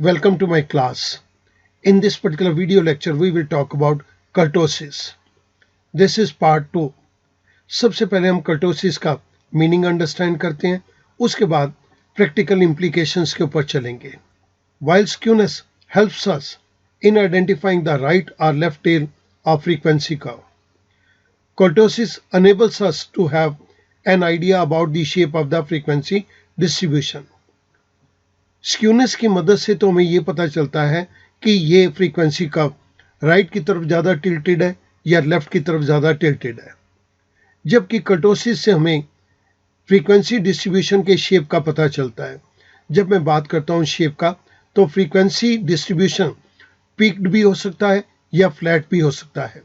Welcome to my class. In this particular video lecture, we will talk about kurtosis. This is part 2. सबसे पहले हम kurtosis का meaning understand करते हैं, उसके बाद प्रैक्टिकल implications के ऊपर चलेंगे. While skewness helps us in identifying the right or left tail of frequency curve, kurtosis enables us to have an idea about the shape of the frequency distribution. Skewness की मदद से तो हमें ये पता चलता है कि ये फ्रीक्वेंसी कर्व राइट की तरफ ज़्यादा टिल्टेड है या लेफ्ट की तरफ ज़्यादा टिल्टेड है, जबकि कर्टोसिस से हमें फ्रीक्वेंसी डिस्ट्रीब्यूशन के शेप का पता चलता है. जब मैं बात करता हूँ शेप का, तो फ्रीक्वेंसी डिस्ट्रीब्यूशन पीक्ड भी हो सकता है या फ्लैट भी हो सकता है.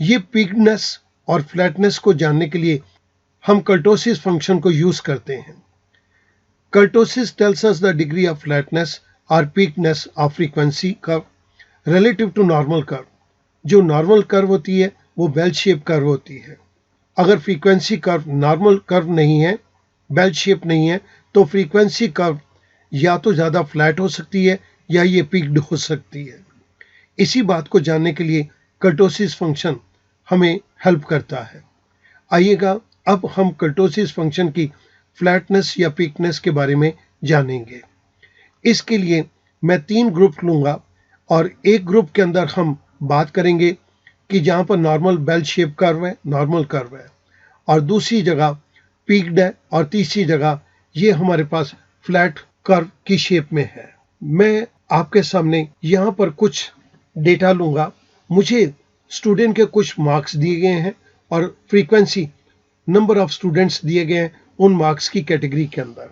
ये पीक्डनेस और फ्लैटनेस को जानने के लिए हम कर्टोसिस फंक्शन को यूज़ करते हैं. Kurtosis tells us the degree of flatness or peakedness of frequency curve relative to normal curve. जो नॉर्मल कर्व होती है वो बेल शेप कर्व होती है. अगर फ्रीक्वेंसी कर्व नॉर्मल कर्व नहीं है, बेल शेप नहीं है, तो फ्रीक्वेंसी कर्व या तो ज़्यादा फ्लैट हो सकती है या ये पीक्ड हो सकती है. इसी बात को जानने के लिए कर्टोसिस फंक्शन हमें हेल्प करता है. आइएगा अब हम कर्टोसिस फंक्शन की फ्लैटनेस या पीकनेस के बारे में जानेंगे. इसके लिए मैं 3 ग्रुप लूंगा और एक ग्रुप के अंदर हम बात करेंगे कि जहां पर नॉर्मल बेल शेप कर्व है, नॉर्मल कर्व है, और दूसरी जगह पीक्ड है, और तीसरी जगह ये हमारे पास फ्लैट कर्व की शेप में है. मैं आपके सामने यहाँ पर कुछ डेटा लूंगा. मुझे स्टूडेंट के कुछ मार्क्स दिए गए हैं और फ्रीक्वेंसी नंबर ऑफ स्टूडेंट्स दिए गए हैं उन मार्क्स की कैटेगरी के अंदर.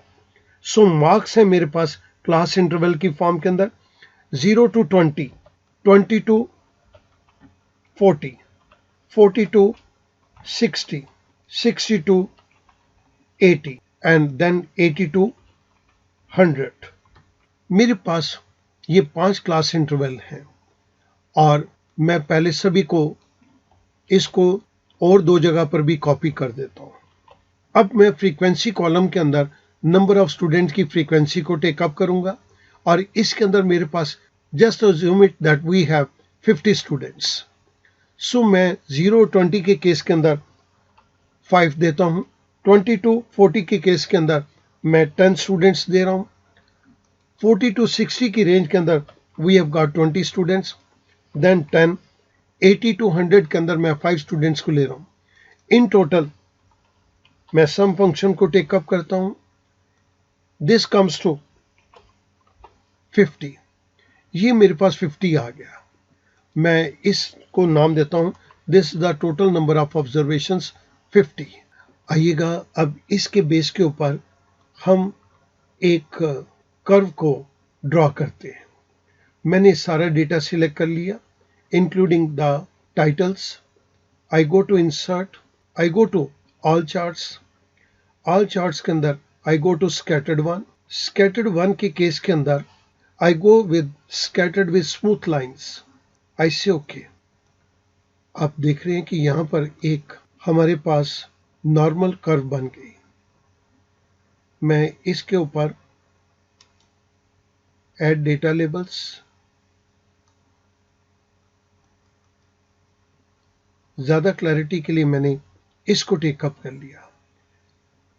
सो मार्क्स है मेरे पास क्लास इंटरवल की फॉर्म के अंदर 0 to 20, 20 to 40, 40 to 60, 60 to 80 and then 80 to 100. मेरे पास ये 5 क्लास इंटरवल हैं और मैं पहले सभी को इसको और 2 जगह पर भी कॉपी कर देता हूँ. अब मैं फ्रीक्वेंसी कॉलम के अंदर नंबर ऑफ स्टूडेंट की फ्रीक्वेंसी को टेकअप करूंगा और इसके अंदर मेरे पास just assume it that we have 50 students. So मैं 0-20 के केस के अंदर 5 देता हूं. 20 to 40 के केस के अंदर मैं 10 स्टूडेंट्स दे रहा हूं. 40 to 60 की रेंज के अंदर we have got 20 students. Then 10, 80 to 100 के अंदर मैं 5 स्टूडेंट्स को ले रहा हूं. इन टोटल मैं सम फंक्शन को टेकअप करता हूं. This comes to 50. ये मेरे पास 50 आ गया. मैं इसको नाम देता हूं this is the total number of observations 50. आइएगा अब इसके बेस के ऊपर हम एक कर्व को ड्रॉ करते हैं. मैंने सारा डेटा सिलेक्ट कर लिया including the titles. I go to insert, I go to all charts. All charts के अंदर I go to scattered one. Scattered one के केस के अंदर I go with scattered with smooth lines. I say okay. आप देख रहे हैं कि यहां पर एक हमारे पास नॉर्मल कर्व बन गई. मैं इसके ऊपर ऐड डेटा लेबल्स, ज्यादा क्लैरिटी के लिए मैंने इसको टेकअप कर लिया.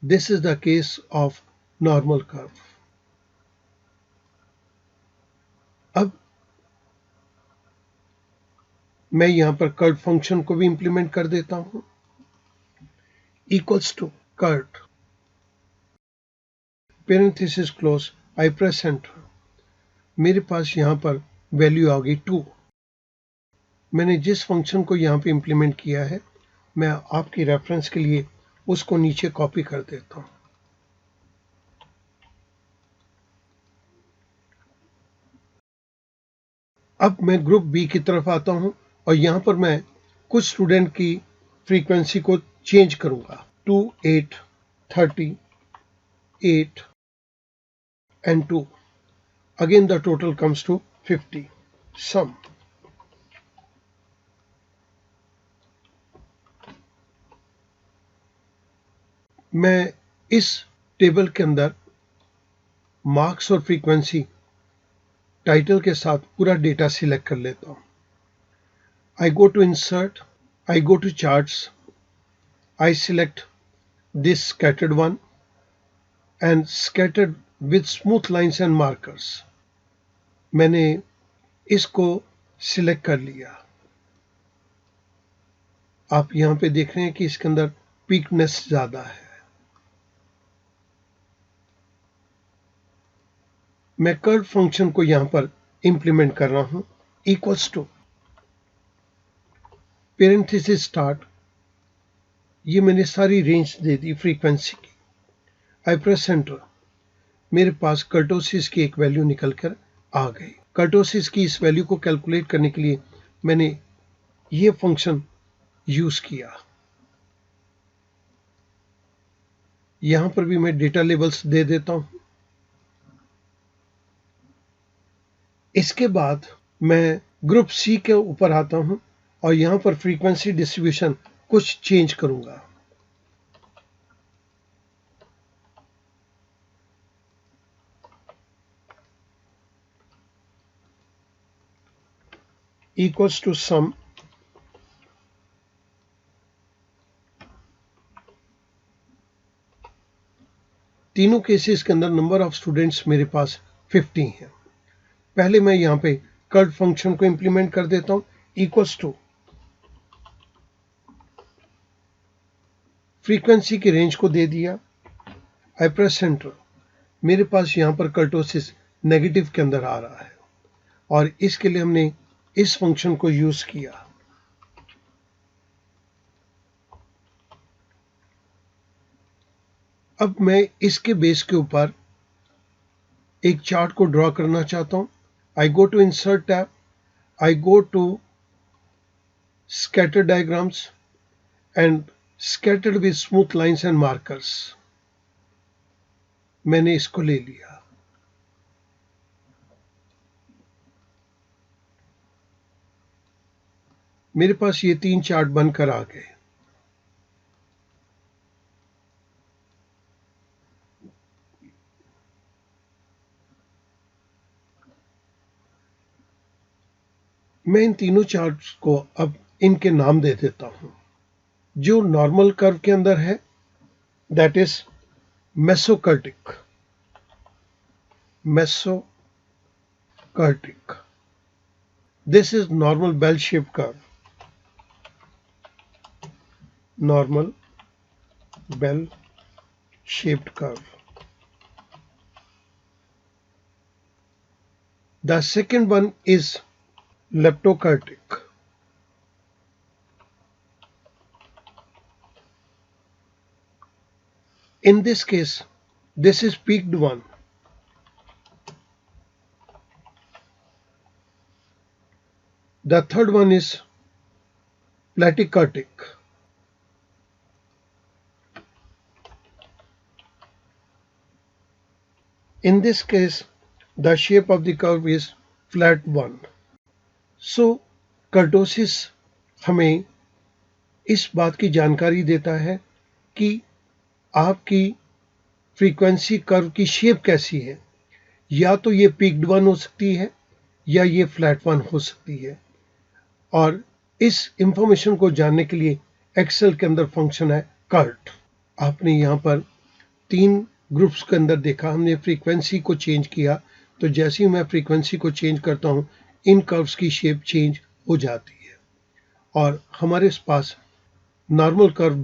This is the case of normal curve. अब मैं यहां पर कर्व फंक्शन को भी इंप्लीमेंट कर देता हूं. Equals to curve parenthesis close, I press enter. मेरे पास यहां पर वैल्यू आ गई 2. मैंने जिस फंक्शन को यहां पे इंप्लीमेंट किया है मैं आपकी रेफरेंस के लिए उसको नीचे कॉपी कर देता हूं. अब मैं ग्रुप बी की तरफ आता हूं और यहां पर मैं कुछ स्टूडेंट की फ्रीक्वेंसी को चेंज करूंगा. 2, 8, 30, 8 and 2. Again the total comes to 50. Sum. मैं इस टेबल के अंदर मार्क्स और फ्रीक्वेंसी टाइटल के साथ पूरा डेटा सिलेक्ट कर लेता हूं। I go to insert, I go to charts, I select this scattered one and scattered with smooth lines and markers. मैंने इसको सिलेक्ट कर लिया। आप यहां पे देख रहे हैं कि इसके अंदर पीकनेस ज्यादा है। मैं कर्व फंक्शन को यहां पर इंप्लीमेंट कर रहा हूं। इक्वल्स टू पेरेंथेसिस स्टार्ट, ये मैंने सारी रेंज दे दी फ्रीक्वेंसी की। आई प्रेस एंटर, मेरे पास कर्टोसिस की एक वैल्यू निकल कर आ गई। कर्टोसिस की इस वैल्यू को कैलकुलेट करने के लिए मैंने ये फंक्शन यूज किया। यहां पर भी मैं डेटा लेबल्स दे देता हूं। इसके बाद मैं ग्रुप सी के ऊपर आता हूं और यहां पर फ्रीक्वेंसी डिस्ट्रीब्यूशन कुछ चेंज करूंगा। इक्वल्स टू सम, तीनों केसेस के अंदर नंबर ऑफ स्टूडेंट्स मेरे पास 50 हैं। पहले मैं यहां पे कर्व फंक्शन को इंप्लीमेंट कर देता हूं। इक्वल्स टू फ्रीक्वेंसी की रेंज को दे दिया। आई प्रेस एंटर, मेरे पास यहां पर कर्टोसिस नेगेटिव के अंदर आ रहा है और इसके लिए हमने इस फंक्शन को यूज किया। अब मैं इसके बेस के ऊपर एक चार्ट को ड्रॉ करना चाहता हूं। I go to insert tab, I go to scatter diagrams and scattered with smooth lines and markers. मैंने इसको ले लिया। मेरे पास ये 3 चार्ट बनकर आ गए। मैं इन तीनों चार्ट्स को अब इनके नाम दे देता हूं। जो नॉर्मल कर्व के अंदर है that is mesokurtic, mesokurtic. This is normal bell shape curve, normal bell shaped curve. The second one is leptokurtic. In this case, this is peaked one. The third one is platykurtic. In this case, the shape of the curve is flat one. So, kurtosis हमें इस बात की जानकारी देता है कि आपकी frequency curve की शेप कैसी है। या तो ये पीक्ड वन हो सकती है या ये फ्लैट वन हो सकती है। और इस इंफॉर्मेशन को जानने के लिए एक्सेल के अंदर फंक्शन है कर्ट। आपने यहाँ पर 3 ग्रुप्स के अंदर देखा, हमने फ्रीक्वेंसी को चेंज किया, तो जैसे ही मैं फ्रीक्वेंसी को चेंज करता हूँ इन कर्व्स की शेप चेंज हो जाती है। और हमारे पास नॉर्मल कर्व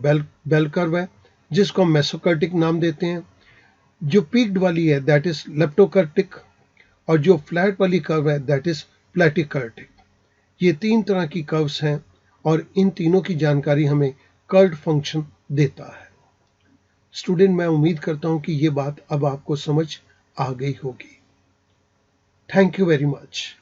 बेल कर्व है जिसको हम मेसोकर्टिक नाम देते हैं। जो पीक्ड वाली है दैट इज लेप्टोकर्टिक और जो फ्लैट वाली कर्व है दैट इज प्लेटिकर्टिक। ये 3 तरह की कर्व्स हैं और इन तीनों की जानकारी हमें कर्व फंक्शन देता है। स्टूडेंट, मैं उम्मीद करता हूं कि ये बात अब आपको समझ आ गई होगी। Thank you very much.